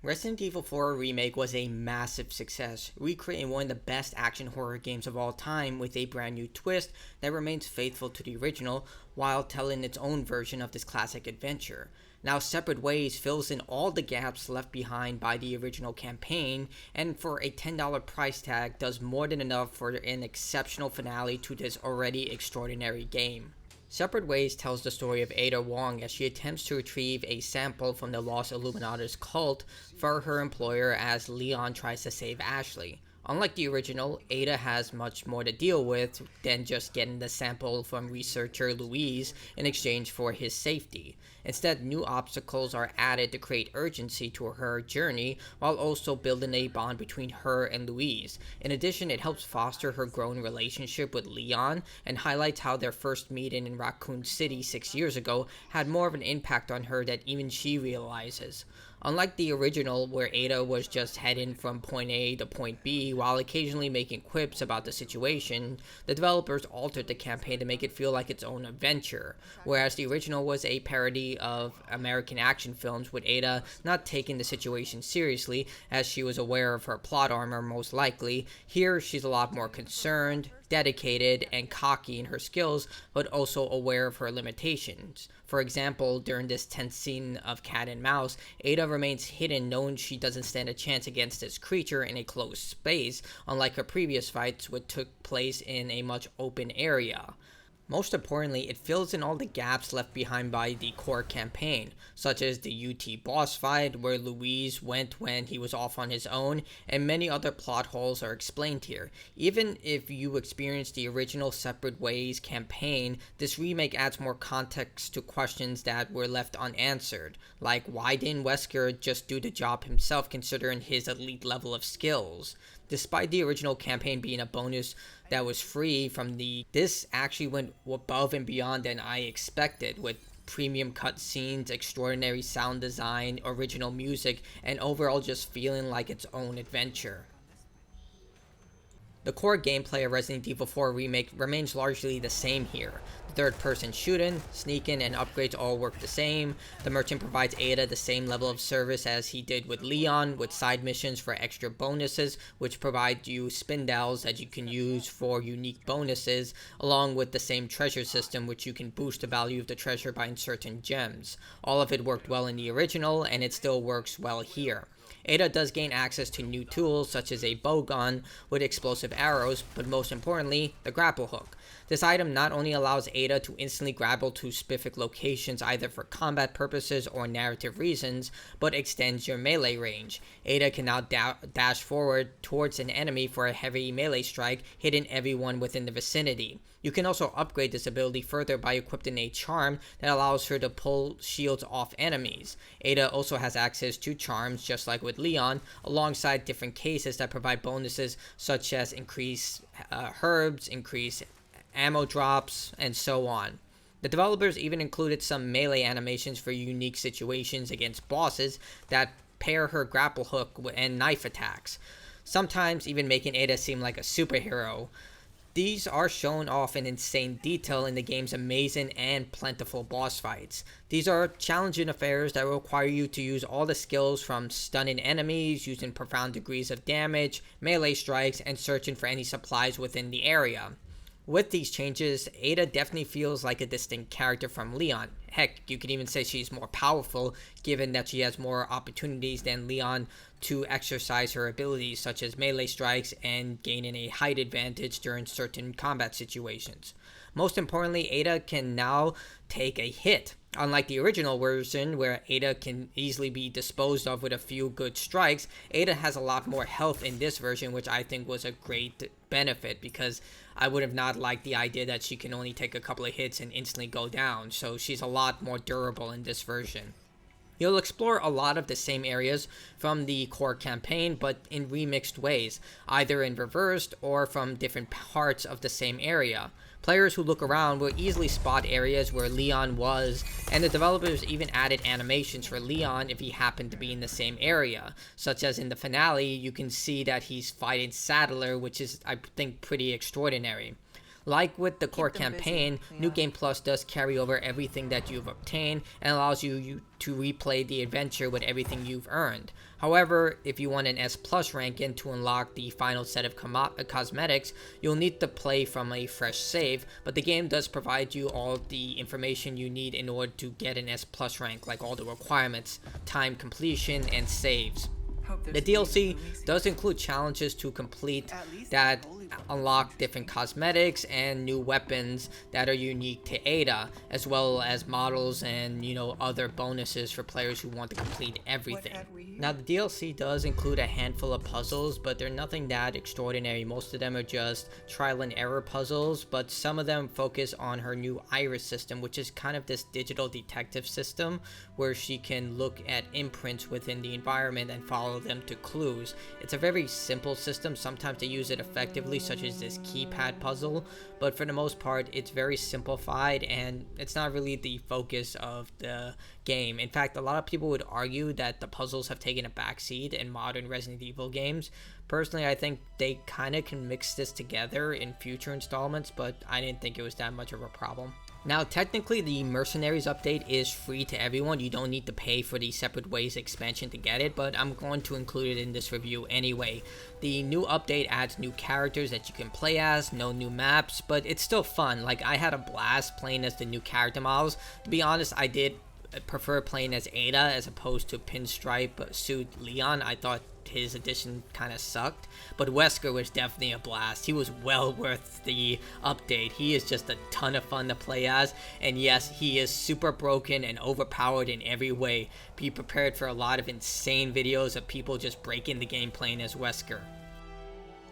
Resident Evil 4 Remake was a massive success, recreating one of the best action horror games of all time with a brand new twist that remains faithful to the original while telling its own version of this classic adventure. Now, Separate Ways fills in all the gaps left behind by the original campaign, and for a $10 price tag, does more than enough for an exceptional finale to this already extraordinary game. Separate Ways tells the story of Ada Wong as she attempts to retrieve a sample from the Lost Illuminatus cult for her employer as Leon tries to save Ashley. Unlike the original, Ada has much more to deal with than just getting the sample from researcher Louise in exchange for his safety. Instead, new obstacles are added to create urgency to her journey while also building a bond between her and Louise. In addition, it helps foster her growing relationship with Leon and highlights how their first meeting in Raccoon City 6 years ago had more of an impact on her than even she realizes. Unlike the original, where Ada was just heading from point A to point B while occasionally making quips about the situation, the developers altered the campaign to make it feel like its own adventure. Whereas the original was a parody of American action films, with Ada not taking the situation seriously as she was aware of her plot armor most likely, here she's a lot more concerned, dedicated, and cocky in her skills, but also aware of her limitations. For example, during this tense scene of cat and mouse, Ada remains hidden, knowing she doesn't stand a chance against this creature in a closed space, unlike her previous fights which took place in a much open area. Most importantly, it fills in all the gaps left behind by the core campaign, such as the UT boss fight where Louise went when he was off on his own, and many other plot holes are explained here. Even if you experienced the original Separate Ways campaign, this remake adds more context to questions that were left unanswered, like why didn't Wesker just do the job himself considering his elite level of skills? Despite the original campaign being a bonus that was free from this actually went above and beyond than I expected, with premium cutscenes, extraordinary sound design, original music, and overall just feeling like its own adventure. The core gameplay of Resident Evil 4 Remake remains largely the same here. The third-person shooting, sneaking, and upgrades all work the same. The merchant provides Ada the same level of service as he did with Leon, with side missions for extra bonuses, which provide you spindles that you can use for unique bonuses, along with the same treasure system, which you can boost the value of the treasure by inserting gems. All of it worked well in the original, and it still works well here. Ada does gain access to new tools such as a bow gun with explosive arrows, but most importantly, the grapple hook. This item not only allows Ada to instantly grapple to specific locations either for combat purposes or narrative reasons, but extends your melee range. Ada can now dash forward towards an enemy for a heavy melee strike, hitting everyone within the vicinity. You can also upgrade this ability further by equipping a charm that allows her to pull shields off enemies. Ada also has access to charms, just like with Leon, alongside different cases that provide bonuses such as increased herbs, increased ammo drops, and so on. The developers even included some melee animations for unique situations against bosses that pair her grapple hook and knife attacks, sometimes even making Ada seem like a superhero. These are shown off in insane detail in the game's amazing and plentiful boss fights. These are challenging affairs that require you to use all the skills from stunning enemies, using profound degrees of damage, melee strikes, and searching for any supplies within the area. With these changes, Ada definitely feels like a distinct character from Leon. Heck, you could even say she's more powerful, given that she has more opportunities than Leon to exercise her abilities, such as melee strikes and gaining a height advantage during certain combat situations. Most importantly, Ada can now take a hit. Unlike the original version, where Ada can easily be disposed of with a few good strikes, Ada has a lot more health in this version, which I think was a great benefit, because I would have not liked the idea that she can only take a couple of hits and instantly go down, so she's a lot more durable in this version. You'll explore a lot of the same areas from the core campaign, but in remixed ways, either in reversed or from different parts of the same area. Players who look around will easily spot areas where Leon was, and the developers even added animations for Leon if he happened to be in the same area, such as in the finale, you can see that he's fighting Saddler, which is, I think, pretty extraordinary. Like with the core campaign, New Game Plus does carry over everything that you've obtained and allows you to replay the adventure with everything you've earned. However, if you want an S Plus ranking to unlock the final set of cosmetics, you'll need to play from a fresh save, but the game does provide you all the information you need in order to get an S Plus rank, like all the requirements, time completion, and saves. The DLC does include challenges to complete that unlock different cosmetics and new weapons that are unique to Ada, as well as models and other bonuses for players who want to complete everything. Now the DLC does include a handful of puzzles, but they're nothing that extraordinary. Most of them are just trial and error puzzles, but some of them focus on her new iris system, which is kind of this digital detective system where she can look at imprints within the environment and follow them to clues. It's a very simple system. Sometimes they use it effectively, such as this keypad puzzle, but for the most part it's very simplified and it's not really the focus of the game. In fact, a lot of people would argue that the puzzles have taken a backseat in modern Resident Evil games. Personally, I think they kind of can mix this together in future installments, but I didn't think it was that much of a problem. Now, technically, the Mercenaries update is free to everyone. You don't need to pay for the Separate Ways expansion to get it, but I'm going to include it in this review anyway. The new update adds new characters that you can play as, no new maps, but it's still fun. Like, I had a blast playing as the new character models. To be honest, I did prefer playing as Ada as opposed to Pinstripe Suit Leon. I thought his addition kind of sucked, but Wesker was definitely a blast. He was well worth the update. He is just a ton of fun to play as, and yes, he is super broken and overpowered in every way. Be prepared for a lot of insane videos of people just breaking the game playing as Wesker.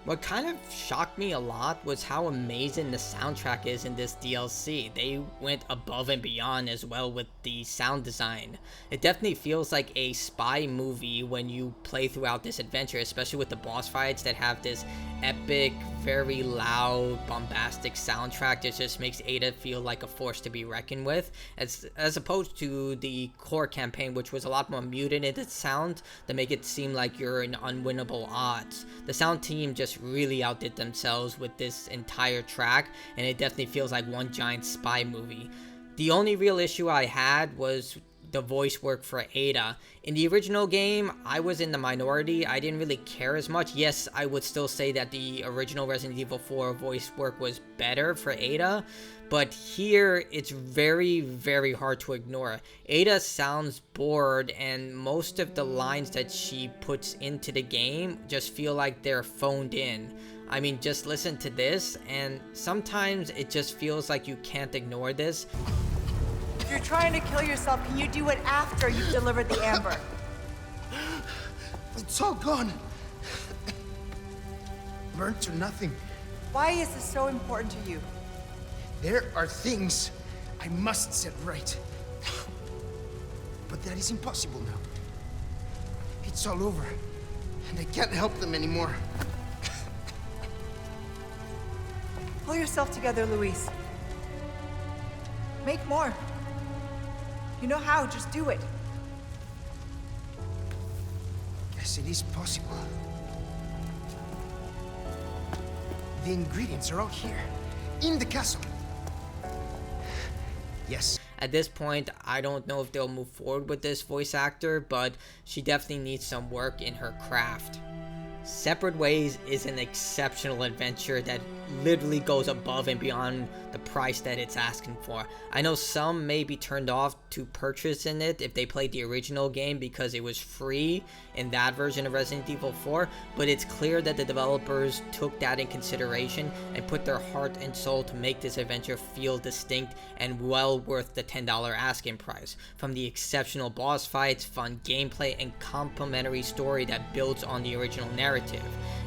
What kind of shocked me a lot was how amazing the soundtrack is in this DLC. They went above and beyond as well with the sound design. It definitely feels like a spy movie when you play throughout this adventure, especially with the boss fights that have this epic, very loud, bombastic soundtrack that just makes Ada feel like a force to be reckoned with, as opposed to the core campaign, which was a lot more muted in its sound to make it seem like you're in unwinnable odds. The sound team just really outdid themselves with this entire track, and it definitely feels like one giant spy movie. The only real issue I had was the voice work for Ada. In the original game, I was in the minority. I didn't really care as much. Yes, I would still say that the original Resident Evil 4 voice work was better for Ada, but here it's very, very hard to ignore. Ada sounds bored, and most of the lines that she puts into the game just feel like they're phoned in. I mean, just listen to this, and sometimes it just feels like you can't ignore this. If you're trying to kill yourself, can you do it after you've delivered the amber? It's all gone. Burnt to nothing. Why is this so important to you? There are things I must set right. But that is impossible now. It's all over, and I can't help them anymore. Pull yourself together, Luis. Make more. You know how, just do it. Yes, it is possible. The ingredients are all here, in the castle. Yes. At this point, I don't know if they'll move forward with this voice actor, but she definitely needs some work in her craft. Separate Ways is an exceptional adventure that literally goes above and beyond the price that it's asking for. I know some may be turned off to purchasing it if they played the original game because it was free in that version of Resident Evil 4, but it's clear that the developers took that in consideration and put their heart and soul to make this adventure feel distinct and well worth the $10 asking price. From the exceptional boss fights, fun gameplay, and complementary story that builds on the original narrative.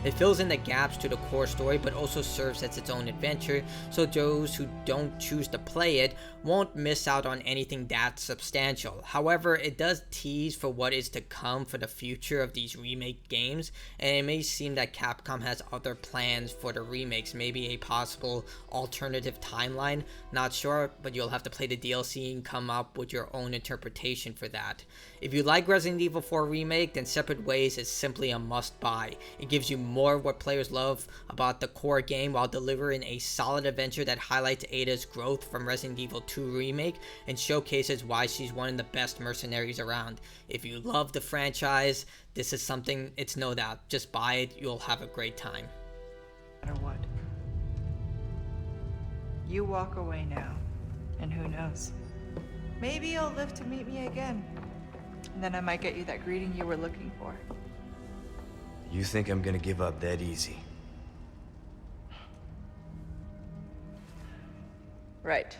It fills in the gaps to the core story, but also serves as its own adventure, so those who don't choose to play it won't miss out on anything that substantial. However, it does tease for what is to come for the future of these remake games, and it may seem that Capcom has other plans for the remakes, maybe a possible alternative timeline. Not sure, but you'll have to play the DLC and come up with your own interpretation for that. If you like Resident Evil 4 Remake, then Separate Ways is simply a must-buy. story. It gives you more of what players love about the core game while delivering a solid adventure that highlights Ada's growth from Resident Evil 2 Remake and showcases why she's one of the best mercenaries around. If you love the franchise, this is something, it's no doubt. Just buy it, you'll have a great time. No matter what. You walk away now, and who knows? Maybe you'll live to meet me again. And then I might get you that greeting you were looking for. You think I'm gonna give up that easy? Right.